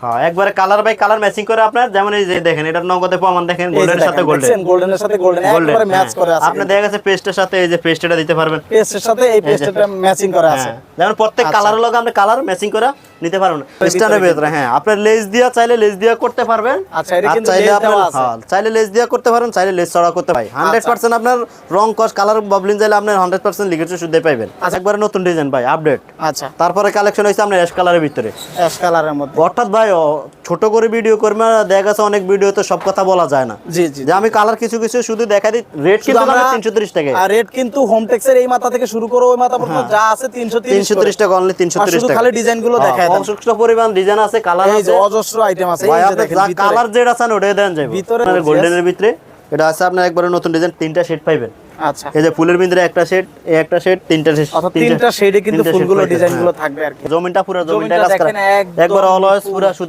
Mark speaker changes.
Speaker 1: হ্যাঁ একবারে colour by colour matching করে আপনার, যেমন এই যে দেখেন এটার নগদে প্রমাণ দেখেন, গোল্ডেনের সাথে গোল্ডেন,
Speaker 2: গোল্ডেনের সাথে গোল্ডেন একবারে ম্যাচ করে আছে।
Speaker 1: আপনি দেখা গেছে পেস্টের সাথে এই যে পেস্টটা দিতে পারবেন,
Speaker 2: পেস্টের সাথে এই পেস্টটা ম্যাচিং করা আছে।
Speaker 1: যেমন প্রত্যেক কালারের লগে আপনি কালার ম্যাচিং করে নিতে পারবেন স্ট্যান্ডের ভিতরে। হ্যাঁ আপনি লেস দিয়া চাইলে লেস দিয়া করতে পারবেন।
Speaker 2: আচ্ছা এটা কিন্তু
Speaker 1: চাইলে
Speaker 2: লেস
Speaker 1: আপনি
Speaker 2: দেওয়া আছে।
Speaker 1: চাইলে লেস দিয়া করতে পারেন, চাইলে লেস ছাড়া করতে পারেন। 100% আপনার রং কস কালার বাবলিন চাইলে আপনি 100% লিখেছে শুদ্ধ পাবেন। একবারে নতুন ডিজাইন ভাই, আপডেট।
Speaker 2: আচ্ছা
Speaker 1: তারপরে কালেকশন হইছে আপনার অ্যাশ কালারের ভিতরে,
Speaker 2: অ্যাশ কালারের মধ্যে।
Speaker 1: অর্থাৎ ভাই ছোট করে ভিডিও করবে, দেখা গেছে অনেক ভিডিওতে সব কথা বলা যায় না।
Speaker 2: জি জি
Speaker 1: যে আমি কালার কিছু কিছু শুধু দেখাই দিই। রেট কিন্তু আমরা 330 টাকা,
Speaker 2: আর রেট কিন্তু হোম টেক্সের এই মাথা থেকে শুরু করে ওই মাথা পর্যন্ত যা আছে 330
Speaker 1: টাকা, অনলি 330 টাকা।
Speaker 2: খালি ডিজাইনগুলো দেখায় দেন।
Speaker 1: অজস্র পরিমাণ ডিজাইন আছে, কালার
Speaker 2: এই যে
Speaker 1: আছে,
Speaker 2: অজস্র আইটেম আছে।
Speaker 1: ভাই
Speaker 2: এই যে
Speaker 1: আপনি
Speaker 2: দেখেন
Speaker 1: যা
Speaker 2: ভিতরে
Speaker 1: কালার যেটা চান ওটাই দেন যাবে।
Speaker 2: ভিতরে
Speaker 1: গোল্ডেনের ভিতরে এটা আছে আপনার একবারে নতুন ডিজাইন, 3টা শেড পাইবেন।
Speaker 2: আচ্ছা
Speaker 1: এই যে ফুলের ভিতরে একটা শেড, এই একটা শেড, 3টা শেড,
Speaker 2: অর্থাৎ 3টা শেডে কিন্তু ফুলগুলো ডিজাইনগুলো থাকবে আর কি।
Speaker 1: জমিনটা পুরো জমিনটা
Speaker 2: জমিনটা
Speaker 1: কাজ করা
Speaker 2: দেখেন একদম
Speaker 1: একবার অলওয়েজ পুরো